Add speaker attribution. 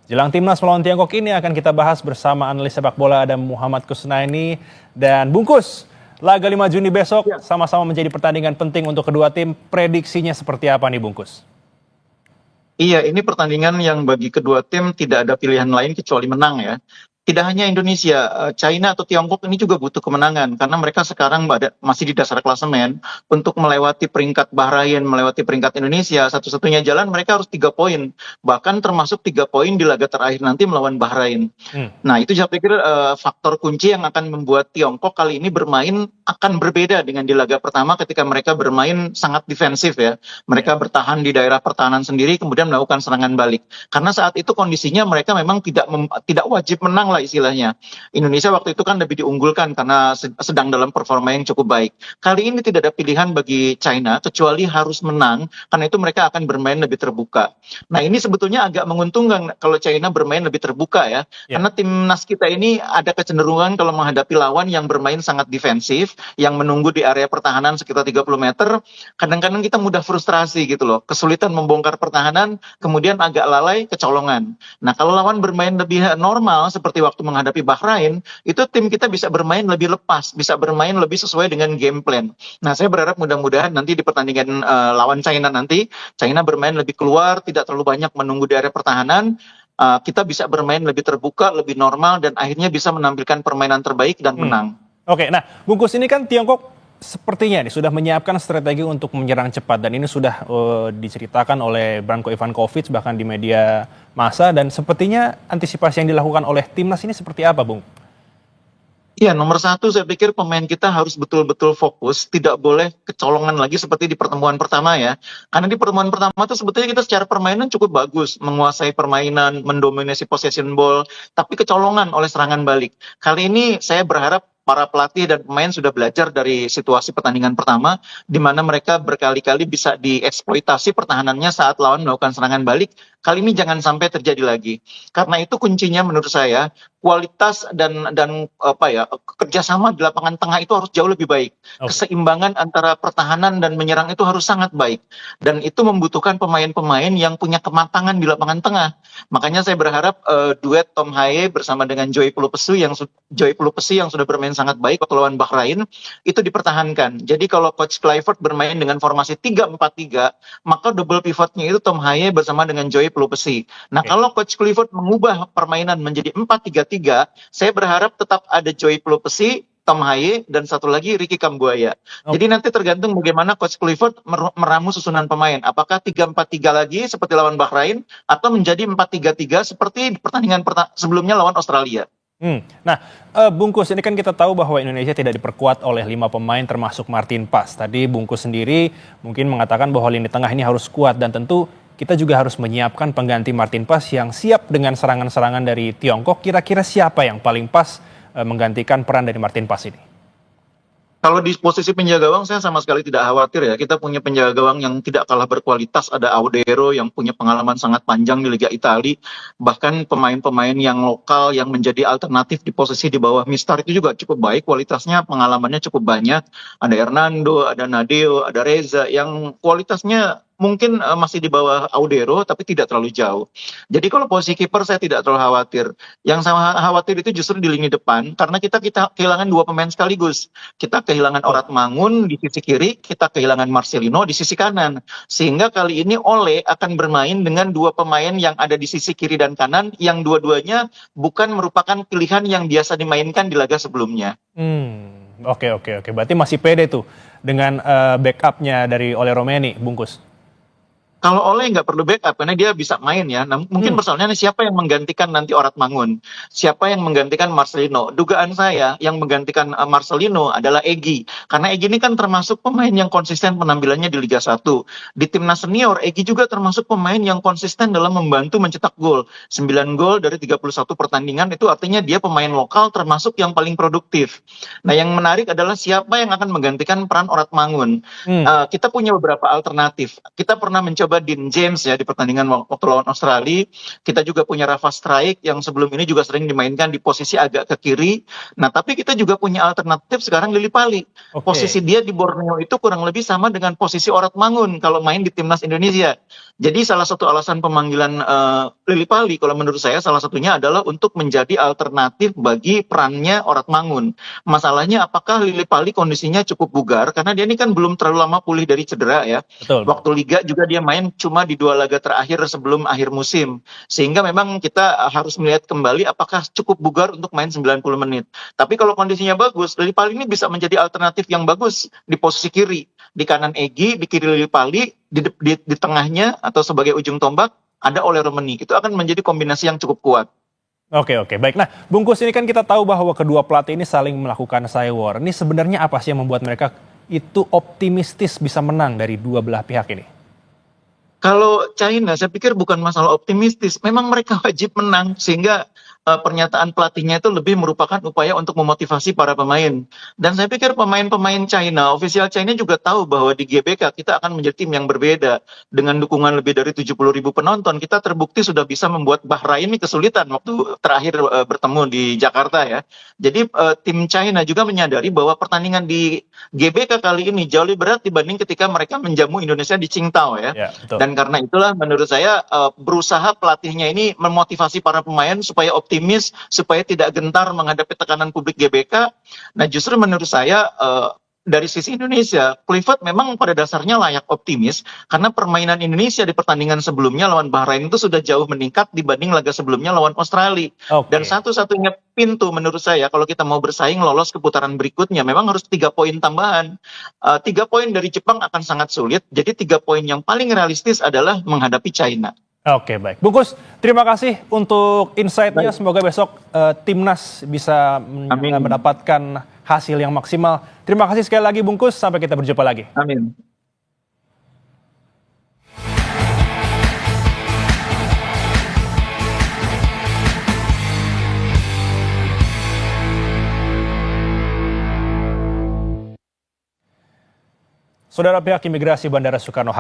Speaker 1: Jelang timnas melawan Tiongkok ini akan kita bahas bersama analis sepak bola ada Muhammad Kusnaini dan Bungkus. Laga 5 Juni besok
Speaker 2: Ya.
Speaker 1: sama-sama menjadi pertandingan penting untuk kedua tim. Prediksinya seperti apa nih Bungkus?
Speaker 2: Iya, ini pertandingan yang bagi kedua tim tidak ada pilihan lain kecuali menang ya. Tidak hanya Indonesia, China atau Tiongkok ini juga butuh kemenangan karena mereka sekarang masih di dasar klasemen untuk melewati peringkat Bahrain, melewati peringkat Indonesia. Satu-satunya jalan mereka harus 3 poin, bahkan termasuk 3 poin di laga terakhir nanti melawan Bahrain. Nah, itu saya pikir faktor kunci yang akan membuat Tiongkok kali ini bermain akan berbeda dengan di laga pertama ketika mereka bermain sangat defensif ya. Mereka bertahan di daerah pertahanan sendiri kemudian melakukan serangan balik. Karena saat itu kondisinya mereka memang tidak wajib menang lah istilahnya. Indonesia waktu itu kan lebih diunggulkan karena sedang dalam performa yang cukup baik. Kali ini tidak ada pilihan bagi China kecuali harus menang karena itu mereka akan bermain lebih terbuka. Nah, ini sebetulnya agak menguntungkan kalau China bermain lebih terbuka ya. Karena timnas kita ini ada kecenderungan kalau menghadapi lawan yang bermain sangat defensif, yang menunggu di area pertahanan sekitar 30 meter, kadang-kadang kita mudah frustrasi gitu loh. Kesulitan membongkar pertahanan, kemudian agak lalai, kecolongan. Nah, kalau lawan bermain lebih normal seperti waktu menghadapi Bahrain, itu tim kita bisa bermain lebih lepas, bisa bermain lebih sesuai dengan game plan. Nah, saya berharap mudah-mudahan nanti di pertandingan lawan China nanti, China bermain lebih keluar, tidak terlalu banyak menunggu di area pertahanan, kita bisa bermain lebih terbuka, lebih normal, dan akhirnya bisa menampilkan permainan terbaik dan menang.
Speaker 1: Oke, nah Bungkus ini kan Tiongkok sepertinya nih sudah menyiapkan strategi untuk menyerang cepat dan ini sudah diceritakan oleh Branko Ivankovic bahkan di media massa dan sepertinya antisipasi yang dilakukan oleh timnas ini seperti apa, Bung?
Speaker 2: Iya, nomor satu saya pikir pemain kita harus betul-betul fokus, tidak boleh kecolongan lagi seperti di pertemuan pertama ya. Karena di pertemuan pertama itu sebetulnya kita secara permainan cukup bagus, menguasai permainan, mendominasi possession ball, tapi kecolongan oleh serangan balik. Kali ini saya berharap para pelatih dan pemain sudah belajar dari situasi pertandingan pertama, di mana mereka berkali-kali bisa dieksploitasi pertahanannya saat lawan melakukan serangan balik. Kali ini jangan sampai terjadi lagi. Karena itu kuncinya menurut saya kualitas dan apa ya kerjasama di lapangan tengah itu harus jauh lebih baik. Keseimbangan antara pertahanan dan menyerang itu harus sangat baik. Dan itu membutuhkan pemain-pemain yang punya kematangan di lapangan tengah. Makanya saya berharap duet Tom Haye bersama dengan Joy Pelupesi yang sudah bermain sangat baik waktu lawan Bahrain itu dipertahankan. Jadi kalau Coach Clifford bermain dengan formasi 3-4-3, maka double pivotnya itu Tom Haye bersama dengan Joy Pelupesi. Nah, kalau Coach Clifford mengubah permainan menjadi 4-3-3, saya berharap tetap ada Joy Pelupesi, Tom Haye, dan satu lagi Ricky Kambuaya. Jadi nanti tergantung bagaimana Coach Clifford meramu susunan pemain. Apakah 3-4-3 lagi seperti lawan Bahrain atau menjadi 4-3-3 seperti di pertandingan sebelumnya lawan Australia.
Speaker 1: Nah, Bungkus, ini kan kita tahu bahwa Indonesia tidak diperkuat oleh 5 pemain termasuk Martin Pas. Tadi Bungkus sendiri mungkin mengatakan bahwa lini tengah ini harus kuat dan tentu kita juga harus menyiapkan pengganti Martin Pas yang siap dengan serangan-serangan dari Tiongkok. Kira-kira siapa yang paling pas menggantikan peran dari Martin Pas ini?
Speaker 2: Kalau di posisi penjaga gawang saya sama sekali tidak khawatir ya. Kita punya penjaga gawang yang tidak kalah berkualitas. Ada Audero yang punya pengalaman sangat panjang di Liga Italia. Bahkan pemain-pemain yang lokal yang menjadi alternatif di posisi di bawah Mistar itu juga cukup baik. Kualitasnya, pengalamannya cukup banyak. Ada Hernando, ada Nadeo, ada Reza yang kualitasnya mungkin masih di bawah Audero tapi tidak terlalu jauh. Jadi kalau posisi kiper saya tidak terlalu khawatir. Yang saya khawatir itu justru di lini depan karena kita kehilangan 2 pemain sekaligus. Kita kehilangan Orat Mangun di sisi kiri, kita kehilangan Marcelino di sisi kanan. Sehingga kali ini Ole akan bermain dengan 2 pemain yang ada di sisi kiri dan kanan yang dua-duanya bukan merupakan pilihan yang biasa dimainkan di laga sebelumnya.
Speaker 1: Oke. Berarti masih pede tuh dengan backupnya dari Ole Romeni, Bungkus.
Speaker 2: Kalau Ole nggak perlu backup karena dia bisa main ya. Nah, mungkin persoalannya siapa yang menggantikan nanti Orat Mangun? Siapa yang menggantikan Marcelino? Dugaan saya yang menggantikan Marcelino adalah Egy. Karena Egy ini kan termasuk pemain yang konsisten penampilannya di Liga 1. Di timnas senior, Egy juga termasuk pemain yang konsisten dalam membantu mencetak gol. 9 gol dari 31 pertandingan itu artinya dia pemain lokal termasuk yang paling produktif. Nah, yang menarik adalah siapa yang akan menggantikan peran Orat Mangun. Kita punya beberapa alternatif. Kita pernah mencoba tiba-tiba Dean James ya di pertandingan waktu lawan Australia. Kita juga punya Rafa Strijk yang sebelum ini juga sering dimainkan di posisi agak ke kiri. Nah, tapi kita juga punya alternatif sekarang Lily Pali.
Speaker 1: Oke.
Speaker 2: Posisi dia di Borneo itu kurang lebih sama dengan posisi Orat Mangun kalau main di timnas Indonesia. Jadi salah satu alasan pemanggilan Lily Pali kalau menurut saya salah satunya adalah untuk menjadi alternatif bagi perannya Orat Mangun. Masalahnya apakah Lily Pali kondisinya cukup bugar karena dia ini kan belum terlalu lama pulih dari cedera ya.
Speaker 1: Betul, betul.
Speaker 2: Waktu Liga juga dia main cuma di 2 laga terakhir sebelum akhir musim. Sehingga memang kita harus melihat kembali apakah cukup bugar untuk main 90 menit. Tapi kalau kondisinya bagus, Lily Pali ini bisa menjadi alternatif yang bagus di posisi kiri. Di kanan Egy, di kiri Lily Pali, di tengahnya atau sebagai ujung tombak ada Ole Romeni. Itu akan menjadi kombinasi yang cukup kuat.
Speaker 1: Oke, oke, baik. Nah, Bungkus, ini kan kita tahu bahwa kedua pelatih ini saling melakukan cywar. Ini sebenarnya apa sih yang membuat mereka itu optimistis bisa menang dari dua belah pihak ini?
Speaker 2: Kalau China, saya pikir bukan masalah optimistis. Memang mereka wajib menang, sehingga pernyataan pelatihnya itu lebih merupakan upaya untuk memotivasi para pemain. Dan saya pikir pemain-pemain China, ofisial China juga tahu bahwa di GBK kita akan menjadi tim yang berbeda. Dengan dukungan lebih dari 70.000 penonton, kita terbukti sudah bisa membuat Bahrain ini kesulitan waktu terakhir bertemu di Jakarta ya. Jadi tim China juga menyadari bahwa pertandingan di GBK kali ini jauh lebih berat dibanding ketika mereka menjamu Indonesia di Qingdao ya.
Speaker 1: Ya, betul.
Speaker 2: Dan karena itulah menurut saya berusaha pelatihnya ini memotivasi para pemain supaya optimis, supaya tidak gentar menghadapi tekanan publik GBK. Nah justru menurut saya dari sisi Indonesia, Clifford memang pada dasarnya layak optimis karena permainan Indonesia di pertandingan sebelumnya lawan Bahrain itu sudah jauh meningkat dibanding laga sebelumnya lawan Australia.
Speaker 1: Oke.
Speaker 2: Dan satu-satunya pintu menurut saya kalau kita mau bersaing lolos ke putaran berikutnya memang harus 3 poin tambahan. 3 poin dari Jepang akan sangat sulit, jadi 3 poin yang paling realistis adalah menghadapi China.
Speaker 1: Oke, baik. Bungkus, terima kasih untuk insight-nya.
Speaker 2: Baik.
Speaker 1: Semoga besok timnas bisa
Speaker 2: Amin.
Speaker 1: mendapatkan hasil yang maksimal. Terima kasih sekali lagi Bungkus, sampai kita berjumpa lagi.
Speaker 2: Amin.
Speaker 1: Saudara, pihak imigrasi Bandara Soekarno-Hatta